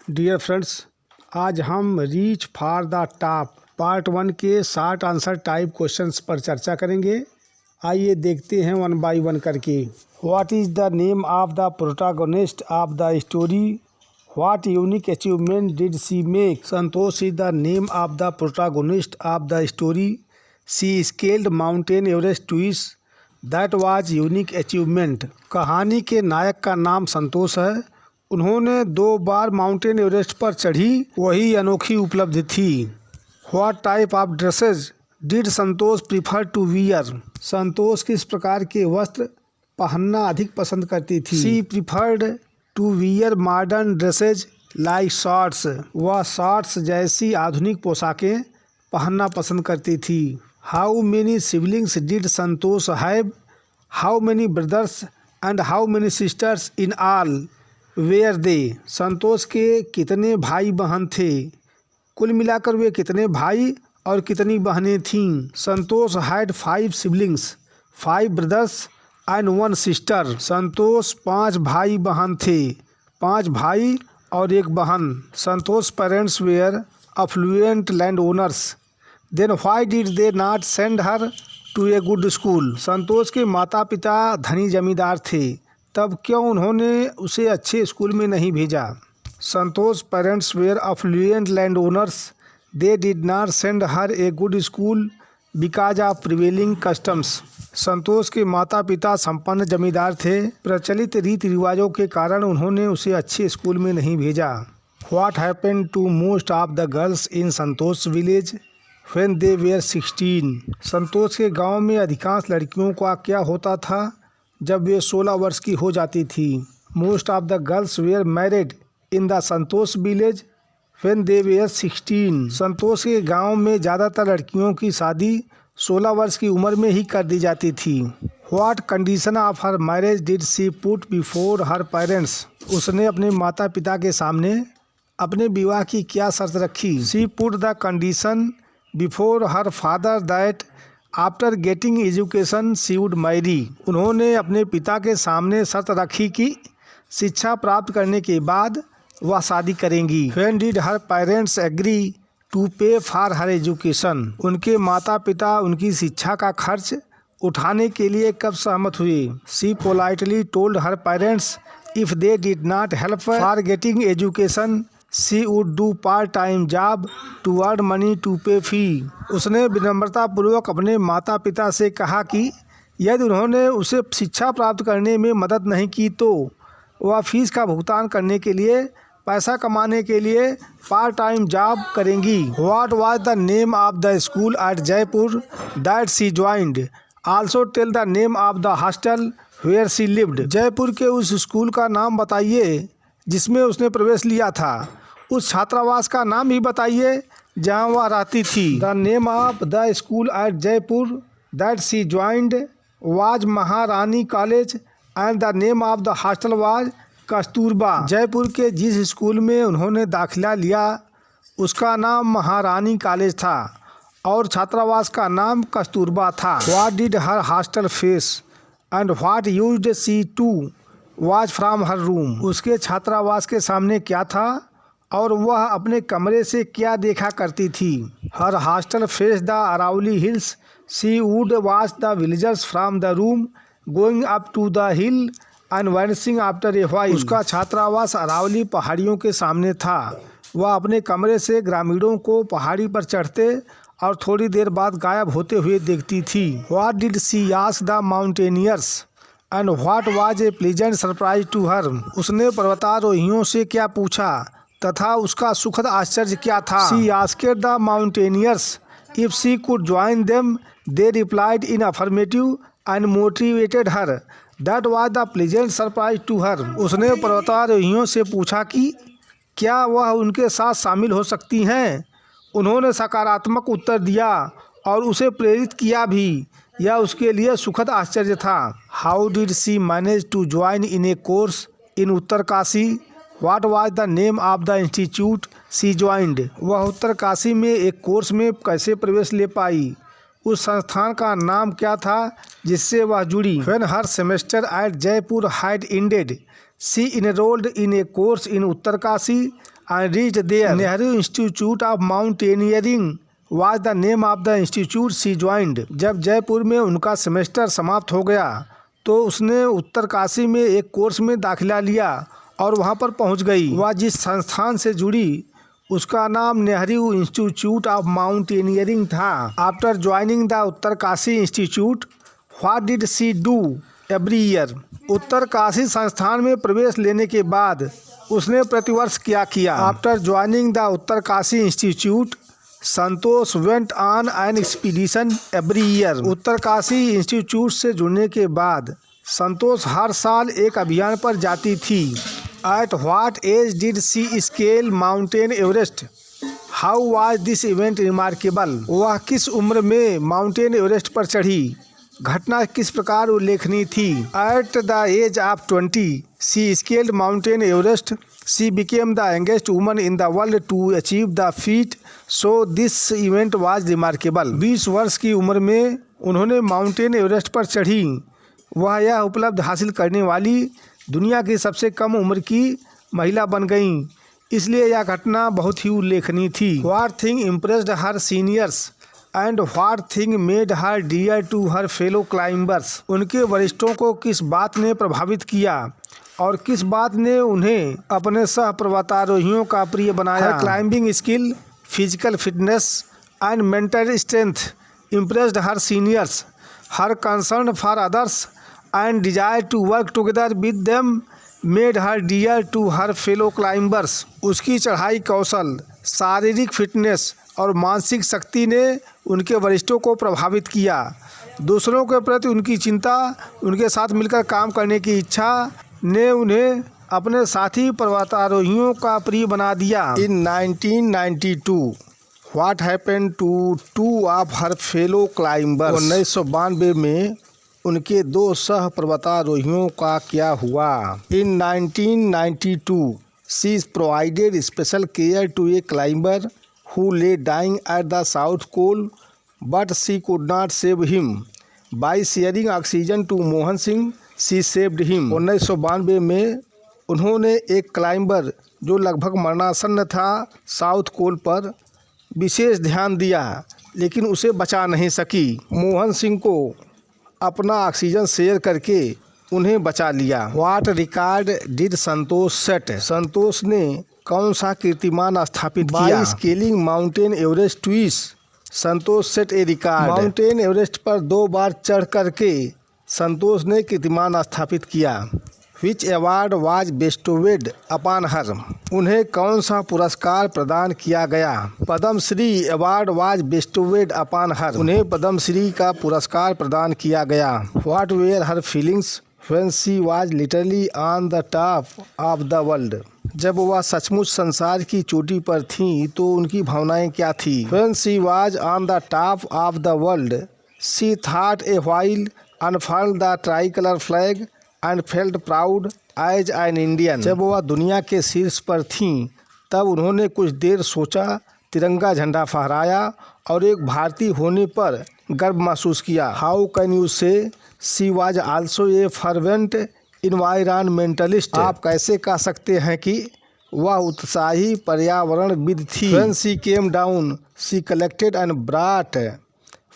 Dear friends, आज हम reach for the top part 1 के शॉर्ट आंसर टाइप क्वेश्चंस पर चर्चा करेंगे। आइए देखते हैं वन बाय वन करके। What is the name of the protagonist of the story? What unique achievement did she make? Santosh is the name of the protagonist of the story. She scaled mountain Everest twice. That was unique achievement. कहानी के नायक का नाम संतोष है। उन्होंने 2 बार mountain Everest पर चढ़ी, वही अनोखी उपलब्धि थी। What type of dresses did Santosh prefer to wear? Santosh किस प्रकार के वस्त्र पहनना अधिक पसंद करती थी? She preferred to wear modern dresses like shorts. वह शॉर्ट्स जैसी आधुनिक पोशाकें पहनना पसंद करती थी। How many siblings did Santosh have? How many brothers and how many sisters in all were they? Santosh के कितने भाई बहन थे? कुल मिलाकर वे कितने भाई और कितनी बहनें थीं? Santosh had 5 siblings, 5 brothers and 1 sister. Santosh 5 भाई बहन थे, 5 भाई और 1 बहन। Santosh parents were affluent land owners. Then why did they not send her to a good school? Santosh के माता पिता धनी जमींदार थे, तब क्यों उन्होंने उसे अच्छे स्कूल में नहीं भेजा? Santosh parents were affluent land owners. They did not send her a good school because of prevailing customs. Santosh के माता पिता संपन्न जमींदार थे, प्रचलित रीति रिवाजों के कारण उन्होंने उसे अच्छे स्कूल में नहीं भेजा। What happened to most of the girls in Santosh village when they were 16? Santosh के गांव में अधिकांश लड़कियों का क्या होता था जब वे 16 वर्ष की हो जाती थी? Most of the girls were married in the Santosh village when they were 16। Santosh के गांव में ज़्यादातर लड़कियों की शादी 16 वर्ष की उम्र में ही कर दी जाती थी। What condition of her marriage did she put before her parents? उसने अपने माता पिता के सामने अपने विवाह की क्या शर्त रखी? She put the condition before her father that after getting education she would marry. उन्होंने अपने पिता के सामने शर्त रखी कि शिक्षा प्राप्त करने के बाद वह शादी करेंगी। When did her parents agree to pay for her education? उनके माता पिता उनकी शिक्षा का खर्च उठाने के लिए कब सहमत हुए? She politely told her parents if they did not help for getting education she would do part time job to earn money to pay fee. उसने विनम्रतापूर्वक अपने माता पिता से कहा कि यदि उन्होंने उसे शिक्षा प्राप्त करने में मदद नहीं की तो वह फीस का भुगतान करने के लिए, पैसा कमाने के लिए पार्ट टाइम जॉब करेंगी। What was the name of the school at Jaipur that she joined? Also tell the name of the hostel where she lived. Jaipur के उस स्कूल का नाम बताइए जिसमें उसने प्रवेश लिया था। उस छात्रावास का नाम भी बताइए जहां वह रहती थी। The name of the school at Jaipur that she joined was Maharani college and the name of the hostel was Kasturba. Jaipur के जिस स्कूल में उन्होंने दाखिला लिया उसका नाम महारानी कॉलेज था और छात्रावास का नाम कस्तूरबा था। What did her hostel face and what used she to watch from her room? उसके छात्रावास के सामने क्या था और वह अपने कमरे से क्या देखा करती थी? Her hostel face the Aravalli hills. She would watch the villagers from the room going up to the hill and vanishing after a while. उसका छात्रावास अरावली पहाड़ियों के सामने था। वह अपने कमरे से ग्रामीणों को पहाड़ी पर चढ़ते और थोड़ी देर बाद गायब होते हुए देखती थी। What did she ask the mountaineers and what was a pleasant surprise to her? उसने पर्वतारोहियों से क्या पूछा तथा उसका सुखद आश्चर्य क्या था? She asked the mountaineers if she could join them. They replied in affirmative and motivated her. That was the pleasant surprise to her. उसने पर्वतारोहियों से पूछा कि क्या वह उनके साथ शामिल हो सकती हैं। उन्होंने सकारात्मक उत्तर दिया और उसे प्रेरित किया भी। यह उसके लिए सुखद आश्चर्य था। How did she manage to join in a course in Uttarkashi? What was the name of the institute she joined? वह उत्तरकाशी में एक कोर्स में कैसे प्रवेश ले पाई? उस संस्थान का नाम क्या था जिससे वह जुड़ी? When her semester at Jaipur had ended she enrolled in a course in Uttarkashi and reached there. Nehru Institute of Mountaineering was the name of the institute she joined. जब जयपुर में उनका सेमेस्टर समाप्त हो गया तो उसने उत्तरकाशी में एक कोर्स में दाखिला लिया और वहाँ पर पहुँच गई। वह जिस संस्थान से जुड़ी उसका नाम नेहरू इंस्टीट्यूट ऑफ माउंटेनियरिंग था। After joining the Uttarkashi institute what did she do every year? Uttarkashi संस्थान में प्रवेश लेने के बाद उसने प्रतिवर्ष क्या किया? After joining the Uttarkashi institute Santosh went on an expedition every year. Uttarkashi institute से जुड़ने के बाद संतोष हर साल एक अभियान पर जाती थी। At what age did she scale mountain Everest? How was this event remarkable? वह किस उम्र में माउंटेन एवरेस्ट पर चढ़ी? घटना किस प्रकार उल्लेखनीय थी? At the age of 20 she scaled mountain Everest. She became the youngest woman in the world to achieve the feat, so this event was remarkable. 20 वर्ष की उम्र में उन्होंने माउंटेन एवरेस्ट पर चढ़ी। वह यह उपलब्धि हासिल करने वाली दुनिया की सबसे कम उम्र की महिला बन गईं, इसलिए यह घटना बहुत ही उल्लेखनीय थी। What thing impressed her seniors and what thing made her dear to her fellow climbers? उनके वरिष्ठों को किस बात ने प्रभावित किया और किस बात ने उन्हें अपने सह पर्वतारोहियों का प्रिय बनाया? Climbing skill, physical fitness and mental strength impressed her seniors. Her concern for others and desire to work together with them made her dear to her fellow climbers. उसकी चढ़ाई कौशल, शारीरिक फिटनेस और मानसिक शक्ति ने उनके वरिष्ठों को प्रभावित किया। दूसरों के प्रति उनकी चिंता, उनके साथ मिलकर काम करने की इच्छा ने उन्हें अपने साथी पर्वतारोहियों का प्रिय बना दिया। In 1992 what happened to two of her fellow climbers? 1992 में उनके दो सह पर्वतारोहियों का क्या हुआ? In 1992 she provided special care to a climber who lay dying at the South Pole but she could not save him. By sharing oxygen to Mohan Singh she saved him. 1992 में उन्होंने एक क्लाइंबर जो लगभग मरणासन्न था साउथ पोल पर विशेष ध्यान दिया लेकिन उसे बचा नहीं सकी। मोहन सिंह को अपना ऑक्सीजन शेयर करके उन्हें बचा लिया। What record did Santosh set? Santosh ने कौन सा कीर्तिमान स्थापित किया? By scaling mountain Everest twice Santosh set a record. Mountain Everest पर 2 बार चढ़ करके संतोष ने कीर्तिमान स्थापित किया। Which award was bestowed upon her? उन्हें कौन सा पुरस्कार प्रदान किया गया? Padmashri award was bestowed upon her. उन्हें पद्मश्री का पुरस्कार प्रदान किया गया। What were her feelings when she was literally on the top of the world? जब वह सचमुच संसार की चोटी पर थीं तो उनकी भावनाएं क्या थी? When she was on the top of the world she thought a while unfurled the tricolour flag and felt proud as an Indian. जब वह दुनिया के शीर्ष पर थीं तब उन्होंने कुछ देर सोचा, तिरंगा झंडा फहराया और एक भारतीय होने पर गर्व महसूस किया। हाउ कैन यू से she was also a fervent environmentalist? आप कैसे कह सकते हैं कि वह उत्साही पर्यावरणविद थी? When she came down she collected and brought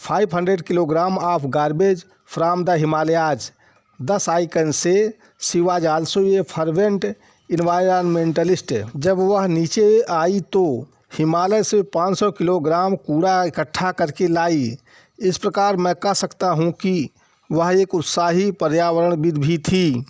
500 kilogram of garbage from the Himalayas. Thus I can say she was also a fervent environmentalist. जब वह नीचे आई तो हिमालय से 500 किलोग्राम कूड़ा इकट्ठा करके लाई। इस प्रकार मैं कह सकता हूँ कि वह एक उत्साही पर्यावरणविद भी थी।